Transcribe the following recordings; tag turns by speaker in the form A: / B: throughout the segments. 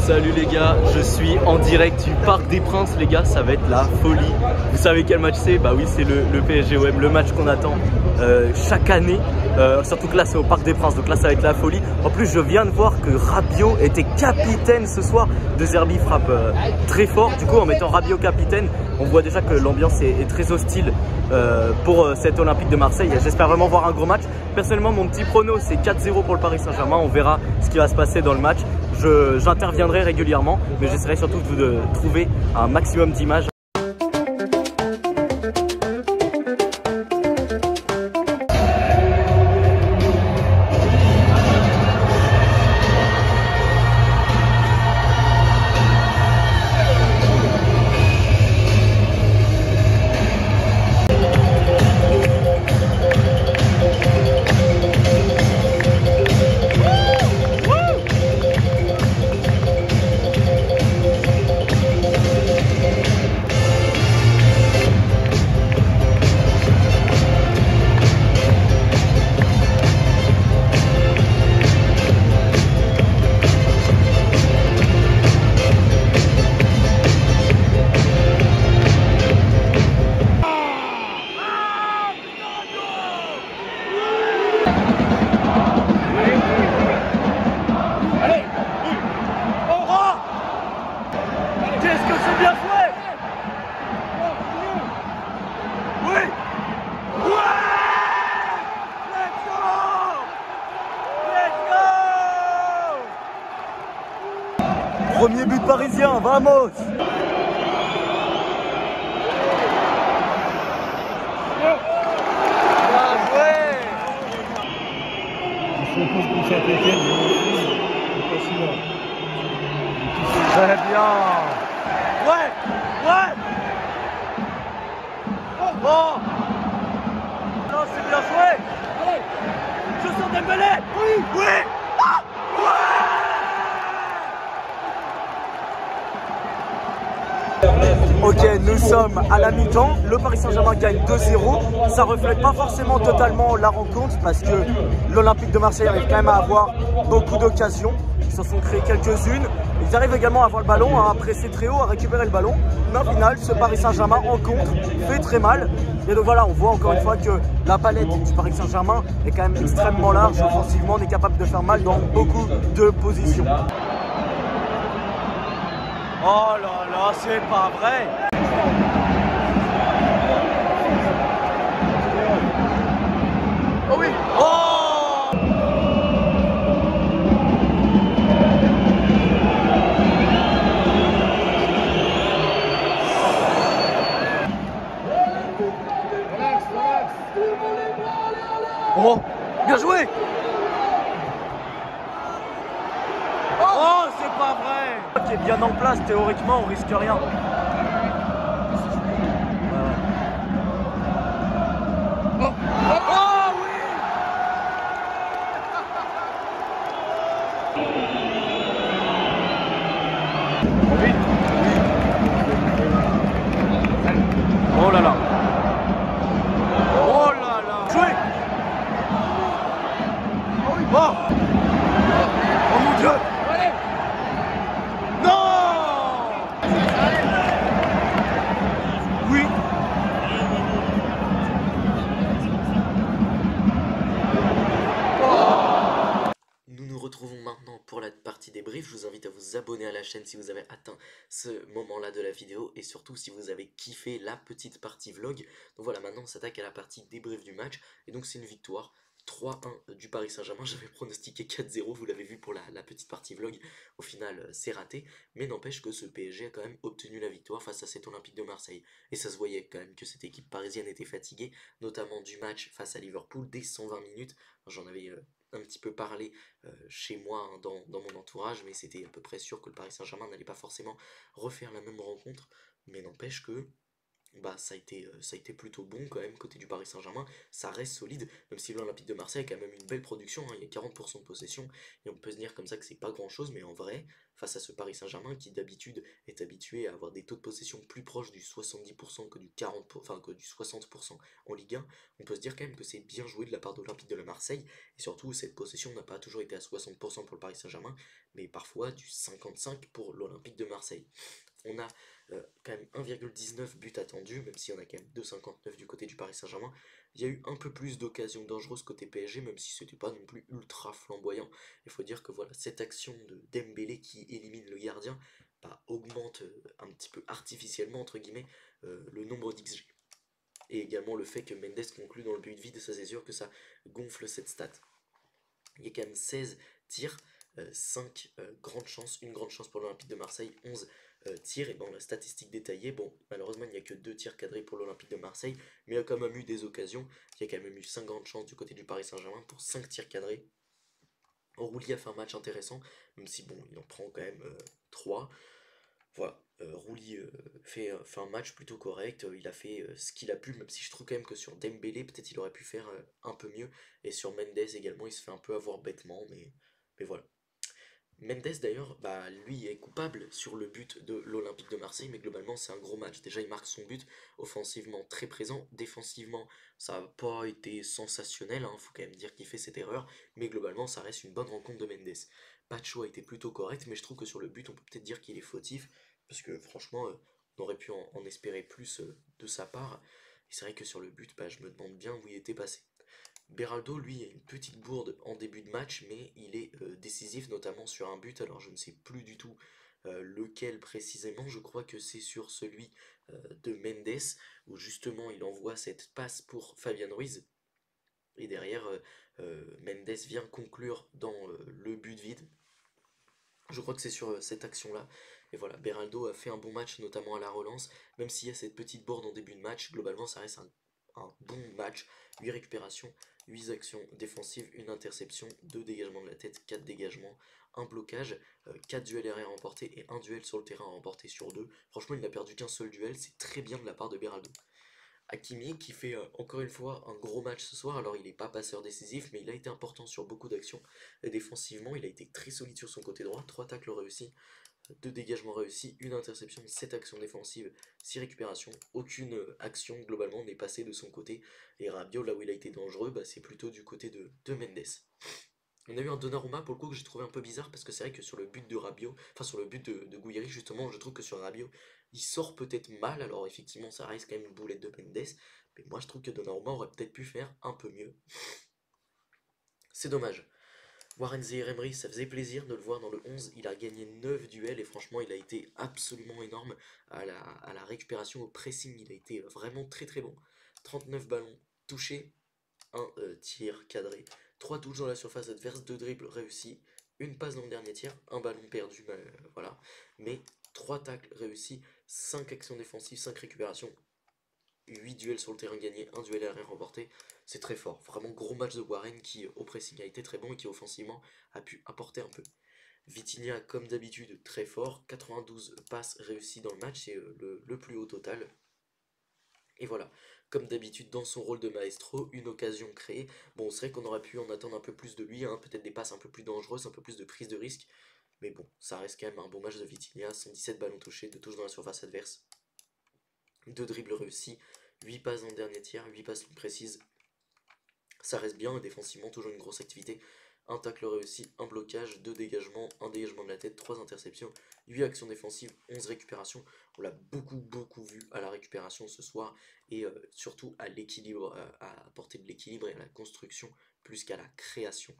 A: Salut les gars, je suis en direct du Parc des Princes les gars, ça va être la folie. Vous savez quel match c'est? Bah oui, c'est le PSG-OM, le match qu'on attend chaque année. Surtout que là c'est au Parc des Princes, donc là ça va être la folie. En plus je viens de voir que Rabiot était capitaine ce soir. De Zerbi frappe très fort, du coup en mettant Rabiot capitaine, on voit déjà que l'ambiance est très hostile pour cette Olympique de Marseille. J'espère vraiment voir un gros match. Personnellement mon petit prono c'est 4-0 pour le Paris Saint-Germain, on verra ce qui va se passer dans le match. J'interviendrai régulièrement, mais j'essaierai surtout de trouver un maximum d'images. Premier but parisien, vamos! Très bien! Ouais! Ouais! Oh! Non, c'est bien joué! Je sens Dembélé! Oui! Oui! Ah! Ok, nous sommes à la mi-temps, le Paris Saint-Germain gagne 2-0. Ça reflète pas forcément totalement la rencontre parce que l'Olympique de Marseille arrive quand même à avoir beaucoup d'occasions. Ils s'en sont créés quelques-unes. Ils arrivent également à avoir le ballon, à presser très haut, à récupérer le ballon. Mais au final, ce Paris Saint-Germain en contre fait très mal. Et donc voilà, on voit encore une fois que la palette du Paris Saint-Germain est quand même extrêmement large. Offensivement, on est capable de faire mal dans beaucoup de positions. Oh là là, c'est pas vrai! Oh oui! Oh! Oh! Bien joué! Oh, c'est pas vrai! Qui est bien en place, théoriquement, on risque rien. Oh, oh oui! Oui. Oh là là! Oh là là! Joué! Oh! Oh mon Dieu! Oui. Nous nous retrouvons maintenant pour la partie débrief. Je vous invite à vous abonner à la chaîne si vous avez atteint ce moment-là de la vidéo et surtout si vous avez kiffé la petite partie vlog. Donc voilà, maintenant on s'attaque à la partie débrief du match et donc c'est une victoire 3-1 du Paris Saint-Germain. J'avais pronostiqué 4-0, vous l'avez vu pour la petite partie vlog. Au final, c'est raté. Mais n'empêche que ce PSG a quand même obtenu la victoire face à cet Olympique de Marseille. Et ça se voyait quand même que cette équipe parisienne était fatiguée, notamment du match face à Liverpool dès 120 minutes. J'en avais un petit peu parlé chez moi hein, dans mon entourage, mais c'était à peu près sûr que le Paris Saint-Germain n'allait pas forcément refaire la même rencontre. Mais n'empêche que bah ça a été plutôt bon quand même côté du Paris Saint-Germain, ça reste solide, même si l'Olympique de Marseille a quand même une belle production, hein, il y a 40% de possession, et on peut se dire comme ça que c'est pas grand-chose, mais en vrai, face à ce Paris Saint-Germain qui d'habitude est habitué à avoir des taux de possession plus proches du 70% que du 40%, enfin que du 60% en Ligue 1, on peut se dire quand même que c'est bien joué de la part de l'Olympique de la Marseille, et surtout cette possession n'a pas toujours été à 60% pour le Paris Saint-Germain, mais parfois du 55% pour l'Olympique de Marseille. On a quand même 1,19 buts attendus, même s'il y en a quand même 2,59 du côté du Paris Saint-Germain. Il y a eu un peu plus d'occasions dangereuses côté PSG, même si c'était pas non plus ultra flamboyant. Il faut dire que voilà, cette action de Dembélé qui élimine le gardien bah, augmente un petit peu artificiellement, entre guillemets, le nombre d'XG. Et également le fait que Mendes conclut dans le but vide, ça c'est sûr que ça gonfle cette stat. Il y a quand même 16 tirs, 5 grandes chances, une grande chance pour l'Olympique de Marseille, 11 tirs, et dans la statistique détaillée, bon, malheureusement il n'y a que 2 tirs cadrés pour l'Olympique de Marseille, mais il y a quand même eu des occasions, il y a quand même eu 5 grandes chances du côté du Paris Saint-Germain pour 5 tirs cadrés. Rouli a fait un match intéressant, même si bon, il en prend quand même 3. Voilà, Rouli fait un match plutôt correct, il a fait ce qu'il a pu, même si je trouve quand même que sur Dembélé, peut-être il aurait pu faire un peu mieux, et sur Mendes également, il se fait un peu avoir bêtement, mais voilà. Mendes d'ailleurs, bah, lui est coupable sur le but de l'Olympique de Marseille, mais globalement c'est un gros match. Déjà il marque son but, offensivement très présent, défensivement ça n'a pas été sensationnel, hein, faut quand même dire qu'il fait cette erreur, mais globalement ça reste une bonne rencontre de Mendes. Pacho a été plutôt correct, mais je trouve que sur le but on peut peut-être dire qu'il est fautif, parce que franchement on aurait pu en espérer plus de sa part, et c'est vrai que sur le but, bah, je me demande bien où il était passé. Beraldo, lui, a une petite bourde en début de match, mais il est décisif, notamment sur un but. Alors, je ne sais plus du tout lequel précisément. Je crois que c'est sur celui de Mendes, où justement il envoie cette passe pour Fabian Ruiz. Et derrière, Mendes vient conclure dans le but vide. Je crois que c'est sur cette action-là. Et voilà, Beraldo a fait un bon match, notamment à la relance. Même s'il y a cette petite bourde en début de match, globalement, ça reste un bon match. 8 récupérations, 8 actions défensives, une interception, 2 dégagements de la tête, 4 dégagements, un blocage, 4 duels aériens remportés et un duel sur le terrain remporté sur 2. Franchement, il n'a perdu qu'un seul duel, c'est très bien de la part de Beraldo. Hakimi qui fait encore une fois un gros match ce soir, alors il n'est pas passeur décisif, mais il a été important sur beaucoup d'actions. Et défensivement, il a été très solide sur son côté droit, 3 tacles réussis, 2 dégagements réussis, une interception, 7 actions défensives, 6 récupérations, aucune action globalement n'est passée de son côté. Et Rabiot, là où il a été dangereux, bah, c'est plutôt du côté de Mendes. On a eu un Donnarumma pour le coup que j'ai trouvé un peu bizarre parce que c'est vrai que sur le but de Rabiot, enfin sur le but de Gouiri justement, je trouve que sur Rabiot, il sort peut-être mal, alors effectivement ça reste quand même une boulette de Mendes, mais moi je trouve que Donnarumma aurait peut-être pu faire un peu mieux. C'est dommage. Warren Zaïre-Emery, ça faisait plaisir de le voir dans le 11, il a gagné 9 duels et franchement il a été absolument énorme à la récupération, au pressing, il a été vraiment très très bon. 39 ballons touchés, un tir cadré, 3 touches dans la surface adverse, 2 dribbles réussis, une passe dans le dernier tir, un ballon perdu, bah, voilà, mais 3 tacles réussis, 5 actions défensives, 5 récupérations, 8 duels sur le terrain gagnés, un duel aérien remporté, c'est très fort. Vraiment gros match de Warren qui au pressing a été très bon et qui offensivement a pu apporter un peu. Vitinha comme d'habitude très fort, 92 passes réussies dans le match, c'est le plus haut total. Et voilà, comme d'habitude dans son rôle de maestro, une occasion créée. Bon, c'est vrai qu'on aurait pu en attendre un peu plus de lui, hein, peut-être des passes un peu plus dangereuses, un peu plus de prise de risque. Mais bon, ça reste quand même un bon match de Vitinha, 117 ballons touchés, 2 touches dans la surface adverse, 2 dribbles réussis, 8 passes dans le dernier tiers, 8 passes précises. Ça reste bien, et défensivement, toujours une grosse activité. Un tacle réussi, un blocage, 2 dégagements, un dégagement de la tête, 3 interceptions, 8 actions défensives, 11 récupérations. On l'a beaucoup vu à la récupération ce soir et surtout à l'équilibre, à apporter de l'équilibre et à la construction plus qu'à la création.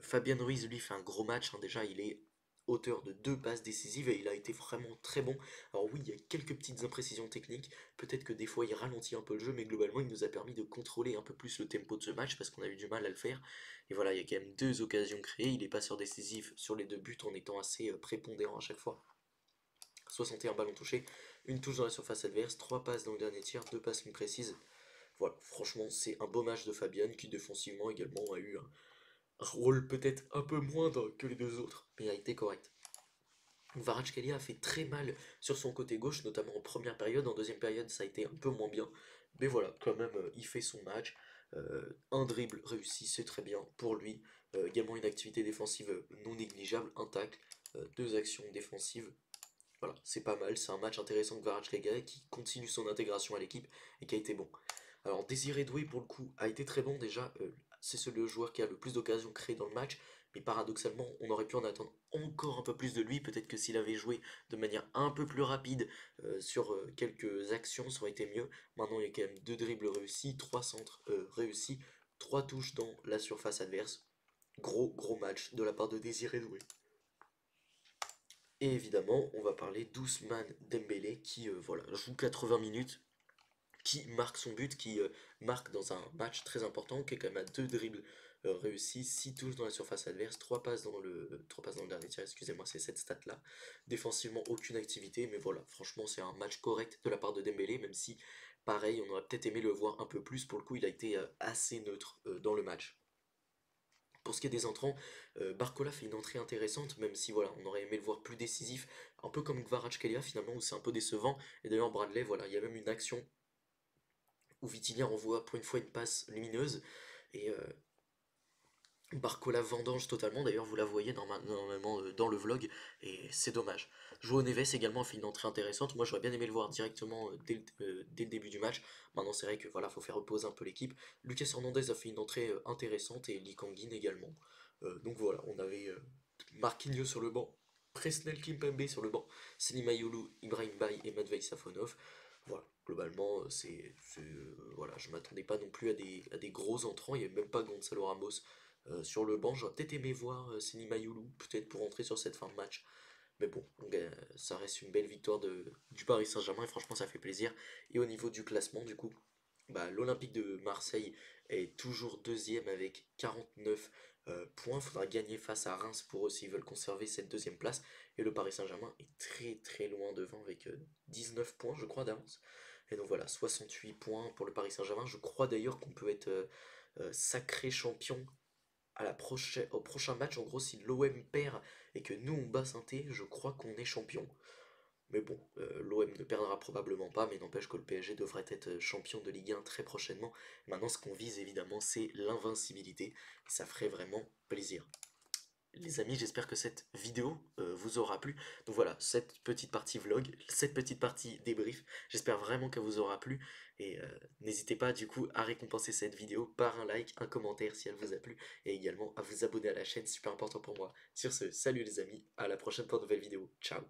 A: Fabien Ruiz, lui, fait un gros match, hein. Déjà, il est auteur de 2 passes décisives et il a été vraiment très bon. Alors oui, il y a quelques petites imprécisions techniques, peut-être que des fois il ralentit un peu le jeu, mais globalement il nous a permis de contrôler un peu plus le tempo de ce match parce qu'on a eu du mal à le faire. Et voilà, il y a quand même 2 occasions créées, il est passeur décisif sur les 2 buts en étant assez prépondérant à chaque fois. 61 ballons touchés, une touche dans la surface adverse, 3 passes dans le dernier tiers, 2 passes précises. Voilà, franchement c'est un beau match de Fabian qui défensivement également a eu un rôle peut-être un peu moindre que les 2 autres, mais a été correct. Kvaratskhelia a fait très mal sur son côté gauche, notamment en première période. En deuxième période, ça a été un peu moins bien. Mais voilà, quand même, il fait son match. Un dribble réussi, c'est très bien pour lui. Également une activité défensive non négligeable, un tacle, deux actions défensives. Voilà, c'est pas mal, c'est un match intéressant de Kvaratskhelia qui continue son intégration à l'équipe et qui a été bon. Alors Désiré Doué pour le coup a été très bon déjà, c'est le joueur qui a le plus d'occasions créées dans le match, mais paradoxalement on aurait pu en attendre encore un peu plus de lui, peut-être que s'il avait joué de manière un peu plus rapide sur quelques actions ça aurait été mieux. Maintenant il y a quand même 2 dribbles réussis, 3 centres réussis, 3 touches dans la surface adverse. Gros match de la part de Désiré Doué. Et évidemment, on va parler d'Ousmane Dembélé qui voilà, joue 80 minutes, qui marque son but, qui marque dans un match très important, qui est quand même à 2 dribbles réussis, 6 touches dans la surface adverse, 3 passes dans le dernier tir, excusez-moi, c'est cette stat-là. Défensivement, aucune activité, mais voilà, franchement, c'est un match correct de la part de Dembélé, même si, pareil, on aurait peut-être aimé le voir un peu plus. Pour le coup, il a été assez neutre dans le match. Pour ce qui est des entrants, Barcola fait une entrée intéressante, même si voilà, on aurait aimé le voir plus décisif, un peu comme Kvaratskhelia finalement, où c'est un peu décevant. Et d'ailleurs, Bradley, voilà, il y a même une action où Vitinha envoie pour une fois une passe lumineuse, et Barcola vendange totalement. D'ailleurs, vous la voyez normalement dans le vlog, et c'est dommage. Joao Neves également a fait une entrée intéressante. Moi, j'aurais bien aimé le voir directement dès le début du match. Maintenant, c'est vrai que voilà, faut faire reposer un peu l'équipe. Lucas Hernandez a fait une entrée intéressante et Lee Kangin également. Donc voilà, on avait Marquinhos sur le banc, Presnel Kimpembe sur le banc, Slimani Youlou, Ibrahim Bay et Matvei Safonov. Voilà, globalement, voilà, je m'attendais pas non plus à des gros entrants. Il n'y avait même pas Gonzalo Ramos sur le banc. J'aurais peut-être aimé voir Slimani Youlou, peut-être pour entrer sur cette fin de match. Mais bon, ça reste une belle victoire du Paris Saint-Germain et franchement, ça fait plaisir. Et au niveau du classement, du coup, bah, l'Olympique de Marseille est toujours deuxième avec 49 points. Il faudra gagner face à Reims pour eux s'ils veulent conserver cette deuxième place. Et le Paris Saint-Germain est très loin devant avec 19 points, je crois, d'avance. Et donc voilà, 68 points pour le Paris Saint-Germain. Je crois d'ailleurs qu'on peut être sacré champion au prochain match. En gros, si l'OM perd et que nous on bat Saint-Étienne, je crois qu'on est champion. Mais bon, l'OM ne perdra probablement pas, mais n'empêche que le PSG devrait être champion de Ligue 1 très prochainement. Maintenant, ce qu'on vise évidemment, c'est l'invincibilité. Et ça ferait vraiment plaisir. Les amis, j'espère que cette vidéo vous aura plu. Donc voilà, cette petite partie vlog, cette petite partie débrief, j'espère vraiment qu'elle vous aura plu. Et n'hésitez pas du coup à récompenser cette vidéo par un like, un commentaire si elle vous a plu, et également à vous abonner à la chaîne, super important pour moi. Sur ce, salut les amis, à la prochaine pour de nouvelles vidéos. Ciao.